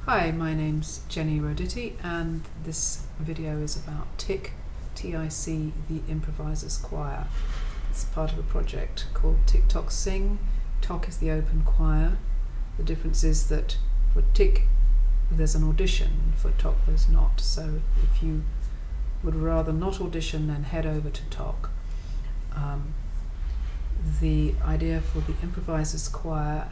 Hi, my name's Jenny Roditti, and this video is about TIC, T-I-C, the Improvisers Choir. It's part of a project called TIC Sing. TOC is the open choir. The difference is that for TIC there's an audition, for TOC there's not. So if you would rather not audition, then head over to TOC. The idea for the Improvisers Choir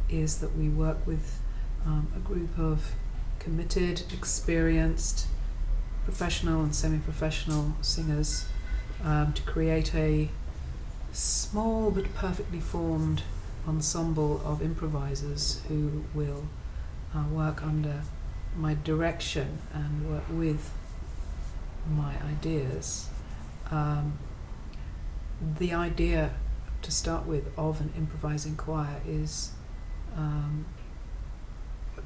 is that we work with a group of committed, experienced, professional and semi-professional singers to create a small but perfectly formed ensemble of improvisers who will work under my direction and work with my ideas. The idea, to start with, of an improvising choir is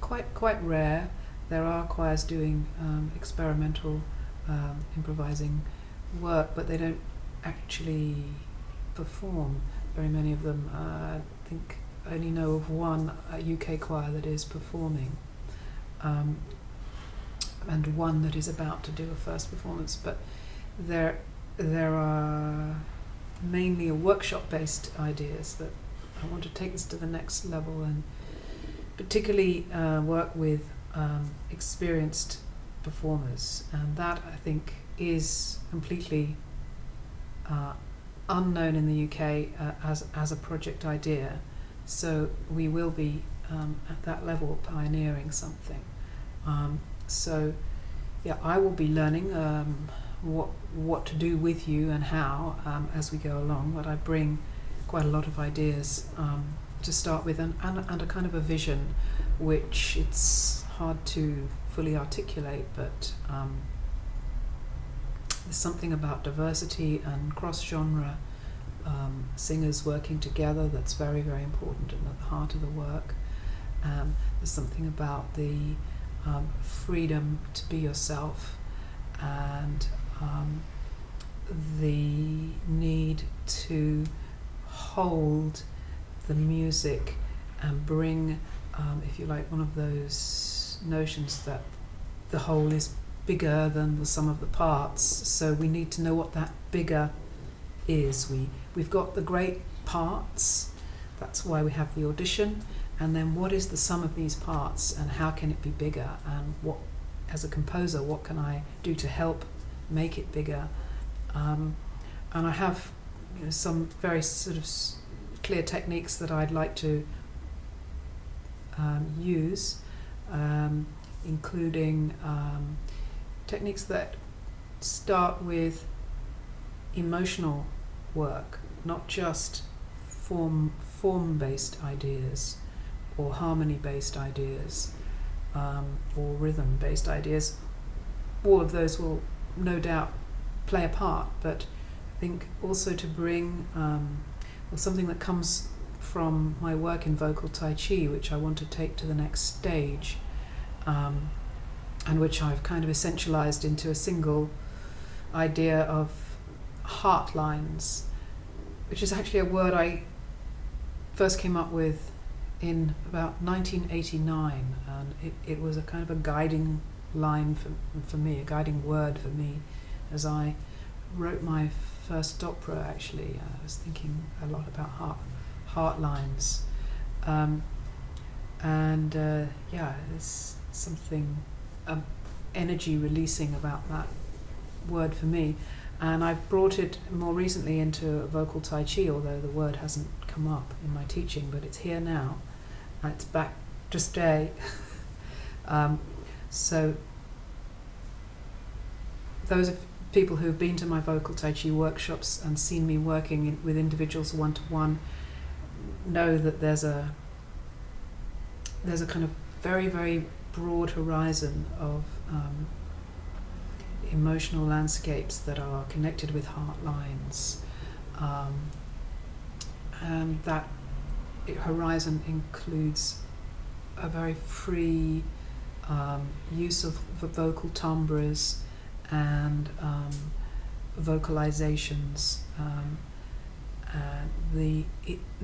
quite rare. There are choirs doing experimental improvising work, but they don't actually perform. Very many of them, I think, I only know of one UK choir that is performing, and one that is about to do a first performance. But there are mainly workshop-based ideas that I want to take this to the next level, and particularly work with experienced performers, and that I think is completely unknown in the UK as a project idea. So we will be at that level pioneering something. So yeah, I will be learning what to do with you and how as we go along, but I bring quite a lot of ideas to start with, and a kind of a vision which it's hard to fully articulate, but there's something about diversity and cross-genre singers working together that's very, very important and at the heart of the work. There's something about the freedom to be yourself, and the need to hold the music and bring, if you like, one of those notions that the whole is bigger than the sum of the parts. So we need to know what that bigger is. We've got the great parts, that's why we have the audition, and then what is the sum of these parts and how can it be bigger, and what, as a composer, what can I do to help make it bigger? And I have some very sort of clear techniques that I'd like to use, including techniques that start with emotional work, not just form-based ideas or harmony-based ideas or rhythm-based ideas. All of those will no doubt play a part, but I think also to bring something that comes from my work in vocal Tai Chi, which I want to take to the next stage, and which I've kind of essentialized into a single idea of Heartlines, which is actually a word I first came up with in about 1989, and it was a kind of a guiding line for me, a guiding word for me as I wrote my first opera. Actually, I was thinking a lot about Heartlines, and yeah, there's something energy releasing about that word for me, and I've brought it more recently into vocal Tai Chi, although the word hasn't come up in my teaching, but it's here now, and it's back to stay. So those are people who've been to my vocal Tai Chi workshops and seen me working with individuals one-to-one know that there's a kind of very, very broad horizon of emotional landscapes that are connected with Heartlines, and that horizon includes a very free use of vocal timbres and vocalizations. The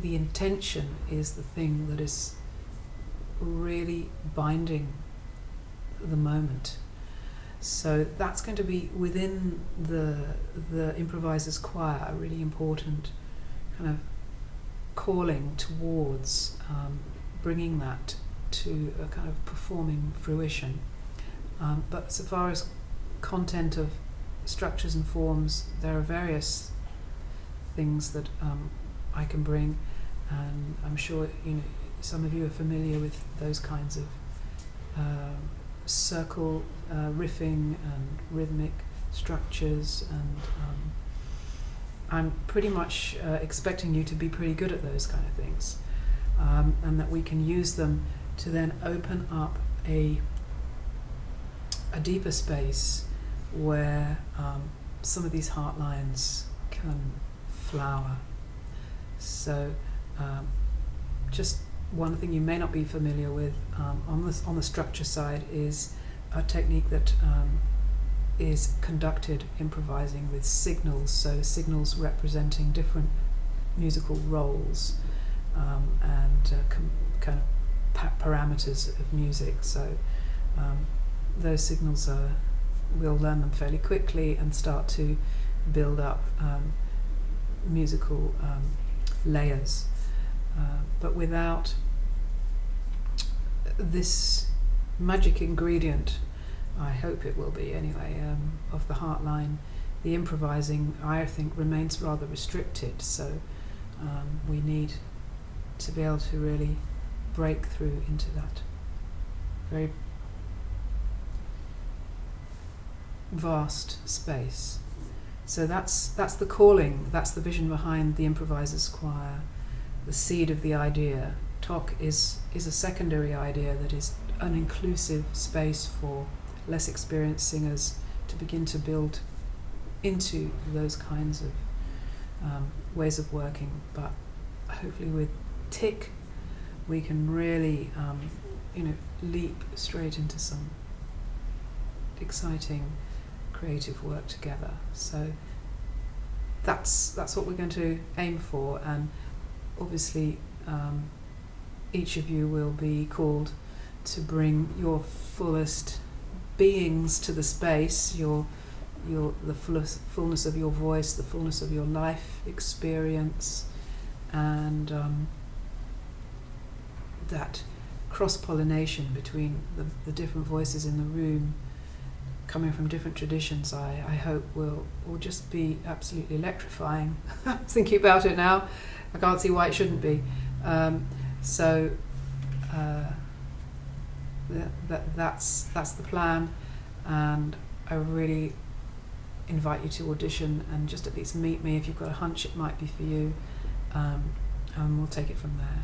intention is the thing that is really binding the moment. So that's going to be within the Improvisers Choir, a really important kind of calling towards bringing that to a kind of performing fruition. But so far as content of structures and forms, there are various things that I can bring, and I'm sure some of you are familiar with those kinds of circle riffing and rhythmic structures, and I'm pretty much expecting you to be pretty good at those kind of things, and that we can use them to then open up a deeper space where some of these heartlines can flower. So just one thing you may not be familiar with on the structure side is a technique that is conducted improvising with signals, so signals representing different musical roles and kind of parameters of music. So those signals we'll learn them fairly quickly and start to build up musical layers. But without this magic ingredient, I hope it will be anyway, of the heartline, the improvising, I think, remains rather restricted. So we need to be able to really break through into that very vast space. So that's the calling, that's the vision behind the Improvisers Choir, the seed of the idea. TOC is a secondary idea that is an inclusive space for less experienced singers to begin to build into those kinds of ways of working. But hopefully with TIC we can really leap straight into some exciting creative work together. So that's what we're going to aim for, and obviously each of you will be called to bring your fullest beings to the space, the fullness of your voice, the fullness of your life experience, and that cross-pollination between the different voices in the room coming from different traditions, I hope will just be absolutely electrifying. Thinking about it now, I can't see why it shouldn't be. That's the plan, and I really invite you to audition and just at least meet me if you've got a hunch it might be for you, and we'll take it from there.